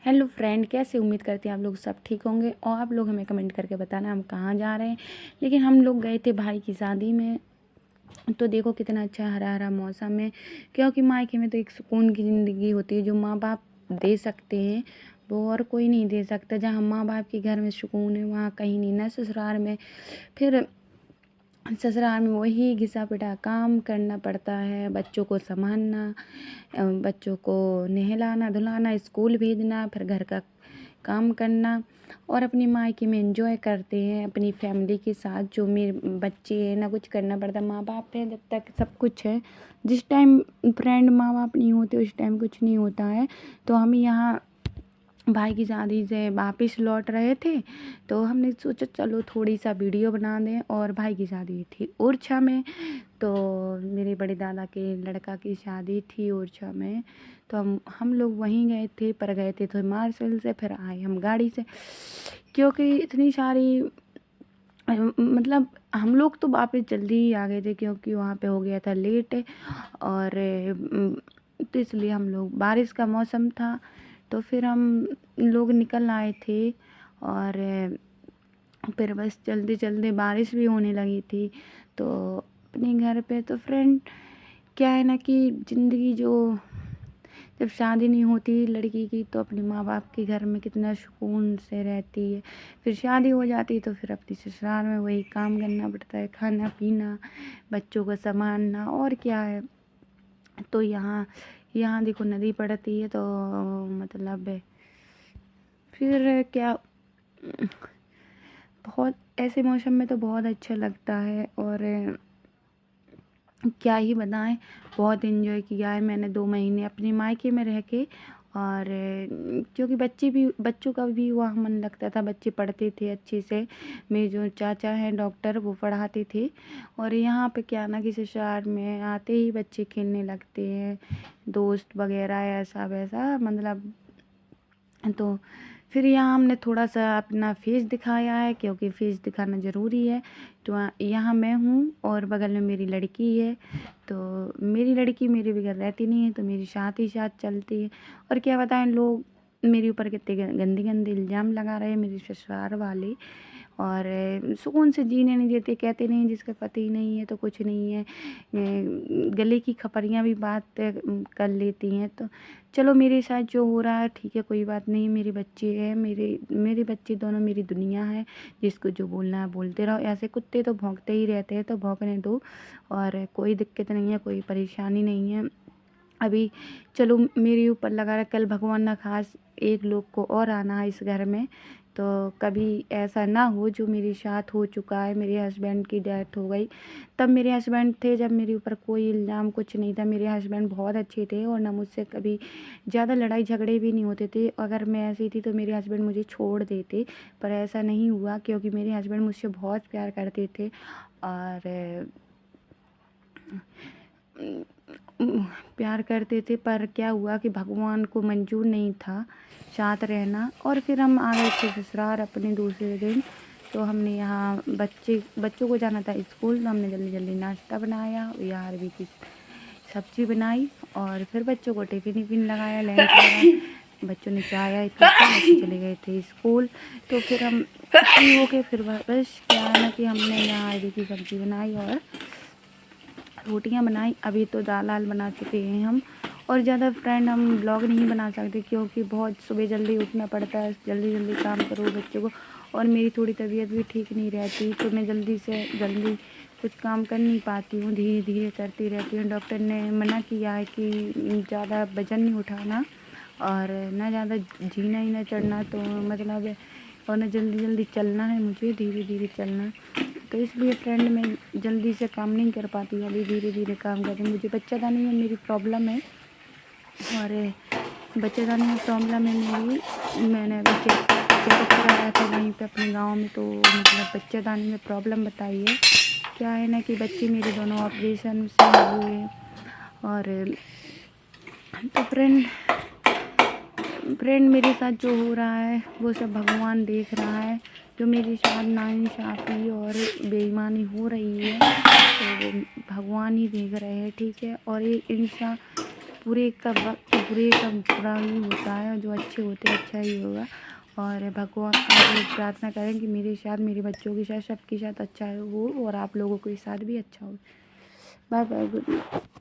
Hello friend, कैसे? उम्मीद करती हैं आप लोग सब ठीक होंगे और आप लोग हमें कमेंट करके बताना हम कहाँ जा रहे हैं। लेकिन हम लोग गए थे भाई की शादी में। तो देखो कितना अच्छा हरा हरा मौसम है, क्योंकि मायके में तो एक सुकून की ज़िंदगी होती है जो माँ बाप दे सकते हैं, वो और कोई नहीं दे सकता। जहाँ माँ बाप के घर में सुकून है वहाँ कहीं नहीं, ना ससुराल में। फिर ससुराल में वही घिसा पिटा काम करना पड़ता है, बच्चों को संभालना, बच्चों को नहलाना धुलाना, स्कूल भेजना, फिर घर का काम करना। और अपनी मायके में एंजॉय करते हैं अपनी फैमिली के साथ। जो मेरे बच्चे हैं ना, कुछ करना पड़ता, माँ बाप है जब तक सब कुछ है। जिस टाइम फ्रेंड माँ बाप नहीं होते उस टाइम कुछ नहीं होता है। तो हम यहाँ भाई की शादी से वापस लौट रहे थे, तो हमने सोचा चलो थोड़ी सा वीडियो बना दें। और भाई की शादी थी ओरछा में, तो मेरे बड़े दादा के लड़का की शादी थी ओरछा में। तो हम लोग वहीं गए थे, पर गए थे तो मार्शल से, फिर आए हम गाड़ी से, क्योंकि इतनी सारी मतलब हम लोग तो वापस जल्दी ही आ गए थे, क्योंकि वहाँ पे हो गया था लेट। और तो इसलिए हम लोग, बारिश का मौसम था तो फिर हम लोग निकल आए थे। और फिर बस जल्दी जल्दी बारिश भी होने लगी थी तो अपने घर पे। तो फ्रेंड क्या है ना कि ज़िंदगी जो, जब शादी नहीं होती लड़की की तो अपने माँ बाप के घर में कितना सुकून से रहती है। फिर शादी हो जाती है तो फिर अपनी ससुराल में वही काम करना पड़ता है, खाना पीना, बच्चों को संभालना, और क्या है। तो यहाँ यहाँ देखो नदी पड़ती है, तो मतलब फिर क्या, बहुत ऐसे मौसम में तो बहुत अच्छा लगता है। और क्या ही बताएं, बहुत एंजॉय किया है मैंने 2 महीने अपने मायके में रह के। और क्योंकि बच्चों का भी वहाँ मन लगता था, बच्चे पढ़ते थे अच्छे से। मेरे जो चाचा हैं डॉक्टर, वो पढ़ाते थे। और यहाँ पे क्या ना कि ससुराल में आते ही बच्चे खेलने लगते हैं, दोस्त वगैरह ऐसा वैसा मतलब। तो फिर यहाँ हमने थोड़ा सा अपना फेस दिखाया है, क्योंकि फेस दिखाना ज़रूरी है। तो यहाँ मैं हूँ और बगल में मेरी लड़की है। तो मेरी लड़की मेरे बगैर रहती नहीं है, तो मेरी साथ ही साथ चलती है। और क्या बताएं, लोग मेरे ऊपर कितने गंदे गंदे इल्ज़ाम लगा रहे हैं मेरे ससुराल वाले। और सुकून से जीने नहीं देते, कहते नहीं जिसका पति नहीं है तो कुछ नहीं है। गले की खपरियाँ भी बात कर लेती हैं। तो चलो मेरे साथ जो हो रहा है ठीक है, कोई बात नहीं। मेरे बच्चे हैं, मेरे मेरे बच्चे दोनों मेरी दुनिया है। जिसको जो बोलना है बोलते रहो। ऐसे कुत्ते तो भौंकते ही रहते हैं, तो भौंकने दो, और कोई दिक्कत नहीं है, कोई परेशानी नहीं है। अभी चलो मेरे ऊपर लगा रहा, कल भगवान ना खास एक लोग को और आना है इस घर में, तो कभी ऐसा ना हो जो मेरे साथ हो चुका है। मेरे हस्बैंड की डेथ हो गई, तब मेरे हस्बैंड थे, जब मेरे ऊपर कोई इल्ज़ाम कुछ नहीं था। मेरे हस्बैंड बहुत अच्छे थे और ना मुझसे कभी ज़्यादा लड़ाई झगड़े भी नहीं होते थे। अगर मैं ऐसी थी तो मेरे हस्बैंड मुझे छोड़ देते, पर ऐसा नहीं हुआ, क्योंकि मेरे हस्बैंड मुझसे बहुत प्यार करते थे। और प्यार करते थे, पर क्या हुआ कि भगवान को मंजूर नहीं था साथ रहना। और फिर हम आ गए थे ससुराल अपने दूसरे दिन। तो हमने यहाँ बच्चों को जाना था स्कूल, तो हमने जल्दी जल्दी नाश्ता बनाया, या अरबी की सब्ज़ी बनाई, और फिर बच्चों को टिफ़िन विफ़िन लगाया, लंच लगाया। बच्चों ने चाय आए पी के बच्चे चले गए थे स्कूल। तो फिर हम फ्री हो के फिर बस क्या है ना कि हमने यहाँ अरबी की सब्ज़ी बनाई और रोटियां बनाई। अभी तो दाल आल बना चुके हैं हम। और ज़्यादा फ्रेंड हम ब्लॉग नहीं बना सकते, क्योंकि बहुत सुबह जल्दी उठना पड़ता है, जल्दी जल्दी काम करो बच्चों को। और मेरी थोड़ी तबीयत भी ठीक नहीं रहती, तो मैं जल्दी से जल्दी कुछ काम कर नहीं पाती हूँ, धीरे धीरे करती रहती हूँ। डॉक्टर ने मना किया है कि ज़्यादा वज़न नहीं उठाना, और ना ज़्यादा जीना ही ना चढ़ना, तो मतलब और ना जल्दी जल्दी चलना है, मुझे धीरे धीरे चलना। तो इसलिए फ्रेंड मैं जल्दी से काम नहीं कर पाती हूँ, अभी धीरे धीरे काम कर रही हूँ। मुझे बच्चादानी में मेरी प्रॉब्लम है, और बच्चादानी में प्रॉब्लम है मेरी। मैंने अभी चेकअप कराया था वहीं पे अपने गांव में, तो मतलब बच्चादानी में प्रॉब्लम बताई है। क्या है ना कि बच्चे मेरे दोनों ऑपरेशन से हुए। और तो फ्रेंड मेरे साथ जो हो रहा है वो सब भगवान देख रहा है। जो मेरे साथ नाइंसाफ़ी और बेईमानी हो रही है, तो वो भगवान ही देख रहे हैं, ठीक है। और ये इंसान बुरे का वक्त बुरे का बुरा ही होता है, और जो अच्छे होते हैं अच्छा ही होगा। और भगवान आप लोग प्रार्थना करें कि मेरे साथ, मेरे बच्चों के साथ, सबके साथ अच्छा हो, और आप लोगों के साथ भी अच्छा हो। Bye bye, good night.